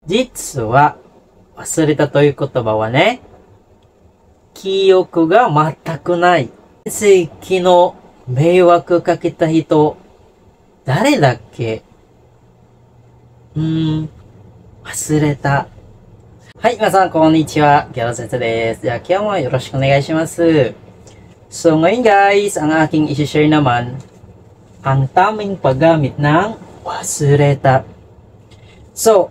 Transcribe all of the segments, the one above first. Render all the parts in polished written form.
実は忘れたという言葉はね、記憶が全くない。先生、昨日迷惑かけた人、誰だっけ？忘れた。はい、皆さん、こんにちは。ギャロ先生です。じゃあ、今日もよろしくお願いします。So, ngayon guys, ang aking isi-share naman, ang tamang paggamit ng wasureta. So,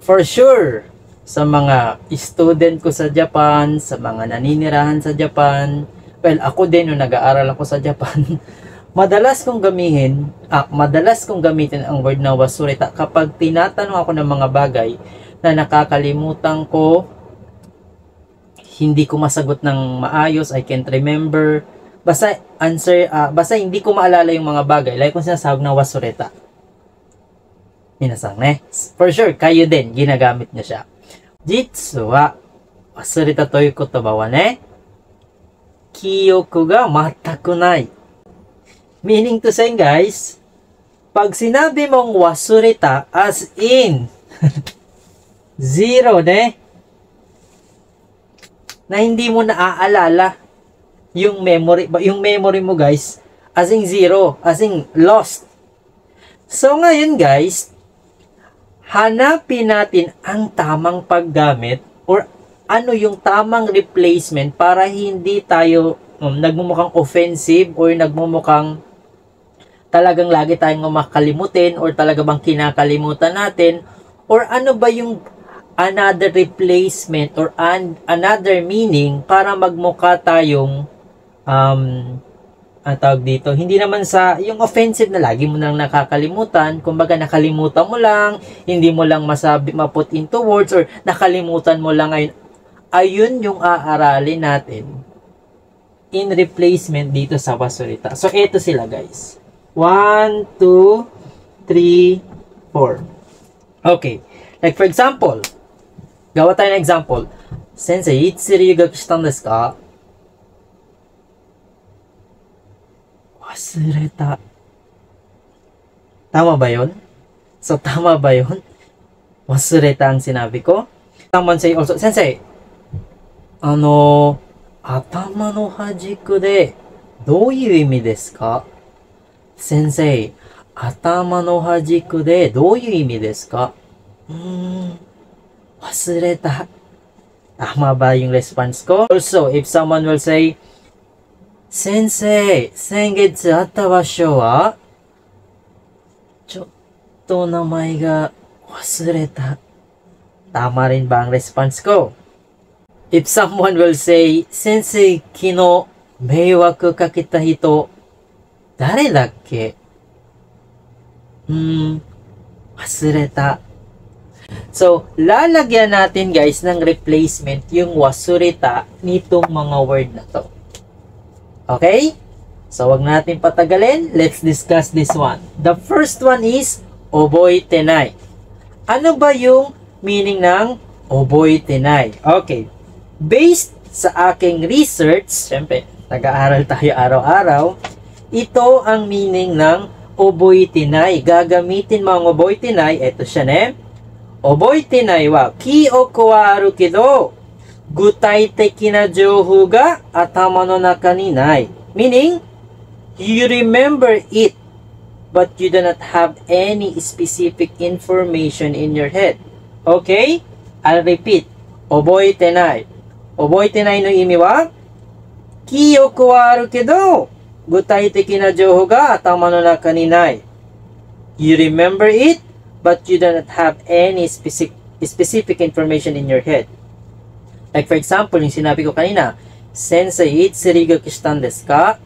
for sure, sa mga student ko sa Japan, sa mga naninirahan sa Japan, well, ako din nung nag-aaral ako sa Japan, madalas kong gamitin ang word na wasureta kapag tinatanong ako ng mga bagay na nakakalimutan ko, hindi ko masagot ng maayos, I can't remember, basta hindi ko maalala yung mga bagay, like kung sinasawag na wasureta. Minasang ne? For sure, kayo din, ginagamit niya siya. Jitsu wa wasureta toいう言葉はね、記憶が全くない。Meaning to say guys, pag sinabi mong wasureta as in zero ne, na hindi mo naaalala yung memory mo guys, as in zero, as in lost. So ngayon guys, hanapin natin ang tamang paggamit or ano yung tamang replacement para hindi tayo nagmumukhang offensive or nagmumukhang talagang lagi tayong makalimutin or talaga bang kinakalimutan natin, or ano ba yung another replacement or another meaning para magmukha tayong ang tawag dito, hindi naman sa yung offensive na lagi mo nang nakakalimutan, kumbaga nakalimutan mo lang, hindi mo lang ma-put into words, or nakalimutan mo lang ngayon. Ayun yung aaralin natin in replacement dito sa wasureta. So, eto sila guys. 1, 2, 3, 4. Okay. Like for example, gawa tayo ng example. Sensei, itsu ryugaku shitan desu ka? Wasureta. Tama ba yun? So, tama ba yun? Wasureta ang sinabi ko. Someone say also, Sensei, 頭の端っこでどういう意味ですか? Sensei, 頭の端っこでどういう意味ですか? Wasureta. Tama ba yung response ko? Also, if someone will say, Sensei, 先月会った場所はちょっと名前が忘れた. Tama rin ba ang response ko? If someone will say, Sensei, 昨日迷惑かけた人、誰だっけ?忘れた. So, lalagyan natin guys ng replacement yung wasureta nitong mga word na to. Okay? So, wag natin patagalin. Let's discuss this one. The first one is oboitenai. Ano ba yung meaning ng oboitenai? Okay. Based sa aking research, syempre, nag-aaral tayo araw-araw, ito ang meaning ng oboitenai. Gagamitin mo ang oboitenai. Ito siya ne. Oboitenai wa kyoku wa aru kedo, gutai teki na jouhou ga atama no naka ni nai. Meaning, you remember it, but you do not have any specific information in your head. Okay? I'll repeat. Oboitenai. Oboitenai no imi wa, kyoku wa aru kedo, gutai teki na jouhou ga atama no naka ni nai. You remember it, but you do not have any specific information in your head. Like for example, yung sinabi ko kanina, Sensei, itsu ryugaku shitan desu ka?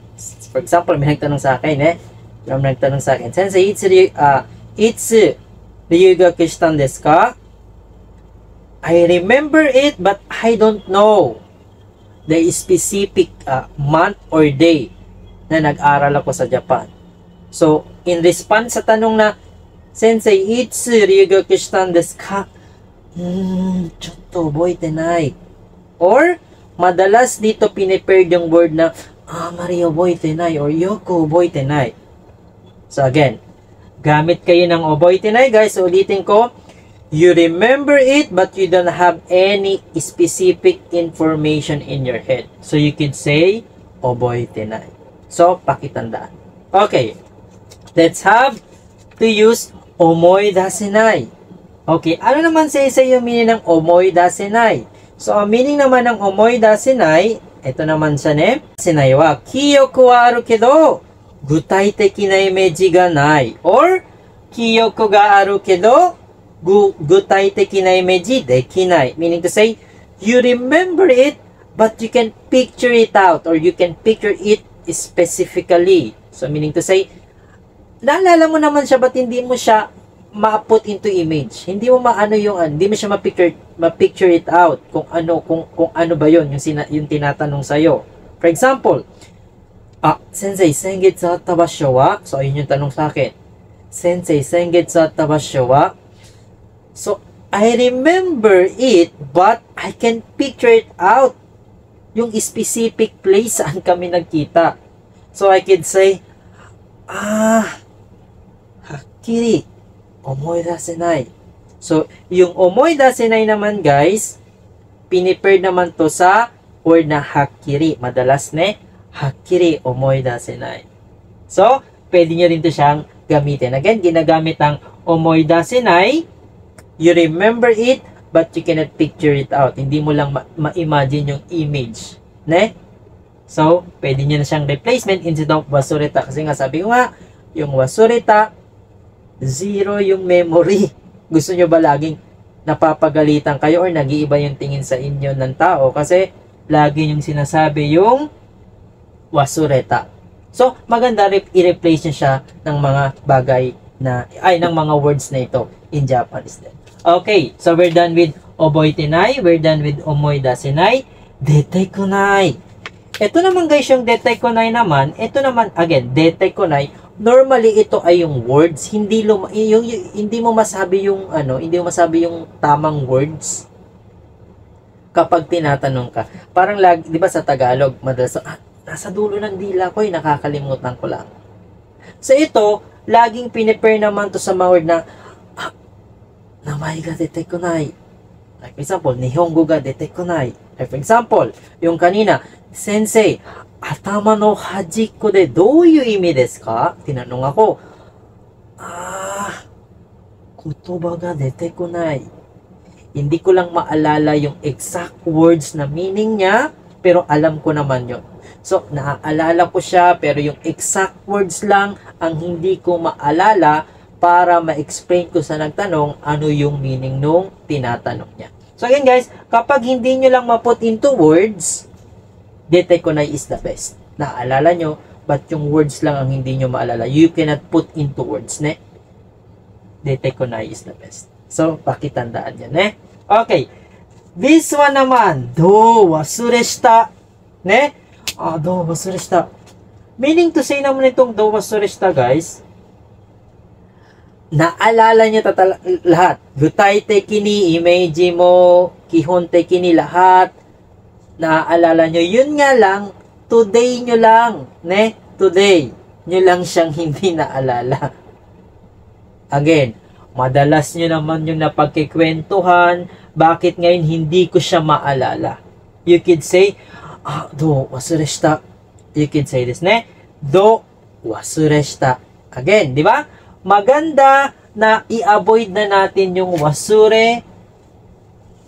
For example, may nagtanong sa akin Sensei, itsu ryugaku shitan desu ka? I remember it, but I don't know the specific month or day na nag-aral ako sa Japan. So, in response sa tanong na, Sensei, itsu ryugaku shitan desu ka? Chotto oboite nai. Or, madalas dito pinipaired yung word na, mari oboite nai or yoku oboite nai. So again, gamit kayo ng oboite nai guys. So, ulitin ko, You remember it, but you don't have any specific information in your head. So, you could say, oboite nai. So, pakitandaan. Okay. Let's have to use omoi dasenai. Okay. Ano naman sa yung meaning ng omoi dasenai? So, ang meaning naman ng omoi dasenai, ito naman siya ne. Senai wa, kiyoku wa aru kedo, gutai teki na imeji ga nai. Or, kiyoku ga aru kedo, gutai teki na imeji dekinai. Meaning to say, you remember it, but you can picture it out, or you can picture it specifically. So, meaning to say, naalala mo naman siya, but hindi mo siya ma-put into image. Hindi mo maano yung, hindi mo siya ma-picture it out kung ano ba yon yung tinatanong sa'yo. For example, Sensei, sengetsu atta basho wa? So, ayun yung tanong sa akin. Sensei, sengetsu atta basho wa? So, I remember it, but I can picture it out. Yung specific place saan kami nagkita. So, I could say, hakkiri, omoidasenai. So, yung omoidasenai naman, guys, pinipair naman to sa word na hakkiri. Madalas ne, hakkiri, omoidasenai. So, pwede nyo rin to siyang gamitin. Again, ginagamit ang omoidasenai. You remember it, but you cannot picture it out. Hindi mo lang ma-imagine yung image. Ne? So, pwede nyo na siyang replacement instead of wasureta. Kasi nga, sabi ko nga, yung wasureta, zero yung memory. Gusto nyo ba laging napapagalitan kayo or nag-iiba yung tingin sa inyo ng tao? Kasi, lagi yung sinasabi yung wasureta. So, maganda i-replace nyo siya ng mga bagay na, ng mga words na ito in Japanese din. Okay, so we're done with oboitenai, we're done with omoidasenai, detekonai. Ito naman guys, yung detekonai naman, ito naman, again, detekonai, normally ito ay yung words, hindi mo masabi yung hindi mo masabi yung tamang words kapag tinatanong ka. Parang lagi, 'di ba sa Tagalog, madalas nasa dulo ng dila ko, nakakalimutan ko lang. So ito, laging pinipair naman to sa mga word na namai ga detekonai. Like for example, nihongo ga detekonai. Like for example, yung kanina, Sensei, atama no hajiko de douyu imi desu ka? Tinanong ako. Kotoba ga detekonai. Hindi ko lang maalala yung exact words na meaning niya, pero alam ko naman yun. So, naaalala ko siya, pero yung exact words lang ang hindi ko maalala para ma-explain ko sa nagtanong ano yung meaning nung tinatanong niya. So, again guys, kapag hindi nyo lang ma-put into words, detekonai is the best. Naalala nyo, but yung words lang ang hindi nyo maalala. You cannot put into words, ne? Detekonai is the best. So, pakitandaan yan, ne? Okay. This one naman, do wasure shita, ne? Do wasure shita. Meaning to say naman itong do wasure shita, guys, naalala niya lahat. Gutai teki ni, image mo, kihon teki ni lahat, naaalala nyo. Yun nga lang, today nyo lang, ne? Today, nyo lang siyang hindi naalala. Again, madalas nyo naman yung napagkikwentuhan, bakit ngayon hindi ko siya maalala? You could say, do wasure shita. You could say this, ne? Do wasure shita. Again, di ba? Maganda na i-avoid na natin yung wasure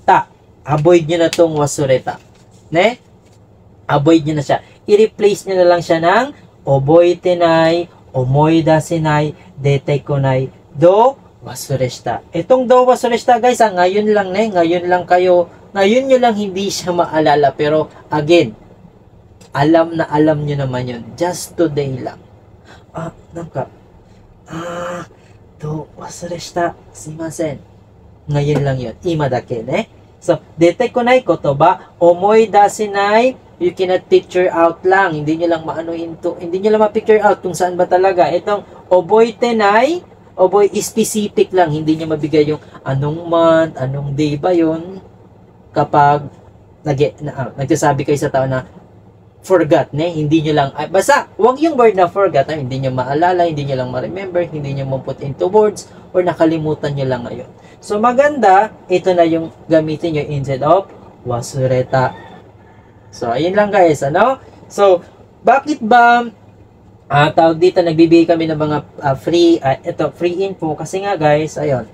ta. Avoid nyo na tong wasure ta. Ne? Avoid nyo na siya. I-replace nyo na lang siya ng oboitenai, omoidasenai, detekonai, do wasure shita. Itong do wasure shita guys, ngayon lang ne, ngayon nyo lang hindi siya maalala, pero again, alam nyo naman yun. Just today lang. Do wasure shita. Sumimasen. Ngayon lang yun. Ima dake ne. So, detekonai kotoba, omoidasenai, you cannot picture out lang. Hindi nyo lang hindi nyo lang ma-picture out kung saan ba talaga. Itong oboitenai, specific lang. Hindi nyo mabigay yung anong month, anong day ba yun. Kapag nagsasabi kayo sa tao na, forgot, hindi nyo lang, basta, huwag yung word na forgot, hindi nyo maalala, hindi nyo lang ma-remember, hindi nyo ma-put into words, or nakalimutan nyo lang ngayon. So, maganda, ito na yung gamitin nyo instead of wasureta. So, ayun lang guys, ano? So, bakit ba, tawag dito, nagbibigay kami ng mga free info, kasi nga guys, ayun,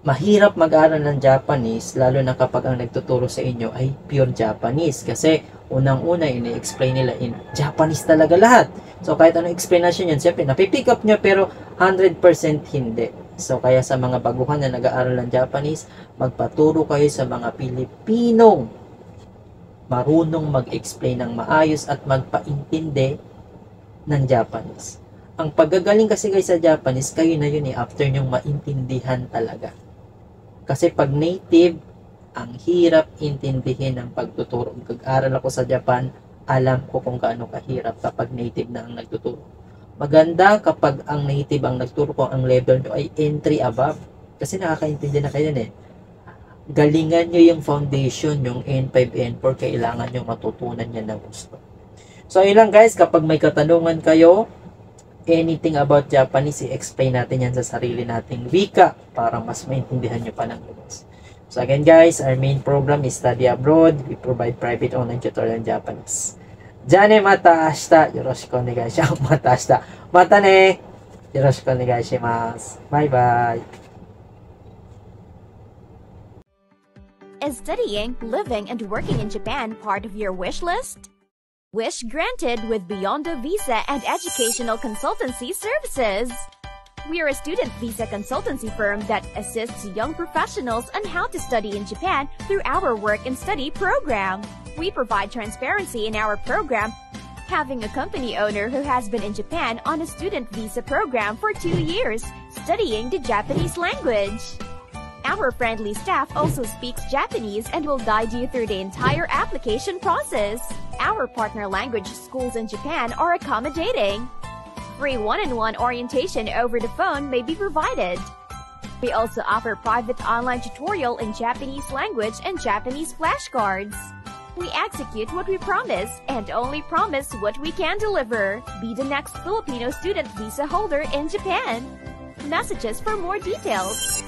mahirap mag-aral ng Japanese, lalo na kapag ang nagtuturo sa inyo ay pure Japanese. Kasi unang-una, ini-explain nila in Japanese talaga lahat. So, kahit anong explanation yan, siyempre, napipick up nyo, pero 100% hindi. So, kaya sa mga baguhan na nag-aaral ng Japanese, magpaturo kayo sa mga Pilipinong marunong mag-explain ng maayos at magpaintindi ng Japanese. Ang paggagaling kasi guys sa Japanese, kayo na yun after nyong maintindihan talaga. Kasi pag native, ang hirap intindihin ng pagtuturo. Pag-aral ako sa Japan, alam ko kung gaano kahirap kapag native na ang nagtuturo. Maganda kapag ang native ang nagturo ko, ang level nyo ay entry above. Kasi nakakaintindi na kayo galingan nyo yung foundation, yung N5, N4, kailangan nyo matutunan yan ng gusto. So, yun lang guys, kapag may katanungan kayo, anything about Japanese, i-explain natin yan sa sarili nating wika para mas maintindihan nyo pa ng lubos. So again guys, our main program is Study Abroad. We provide private online tutorial in Japanese. Jane mata ashita, yoroshiku onegai shimasu. Mata ashita. Mata ne. Yoroshiku onegai shimasu. Bye bye. Is studying, living, and working in Japan part of your wish list? Wish granted with Beyond Visa and Educational Consultancy Services. We are a student visa consultancy firm that assists young professionals on how to study in Japan through our work and study program. We provide transparency in our program, having a company owner who has been in Japan on a student visa program for 2 years, studying the Japanese language. Our friendly staff also speaks Japanese and will guide you through the entire application process. Our partner language schools in Japan are accommodating. Free one-on-one orientation over the phone may be provided. We also offer private online tutorial in Japanese language and Japanese flashcards. We execute what we promise and only promise what we can deliver. Be the next Filipino student visa holder in Japan. Messages for more details.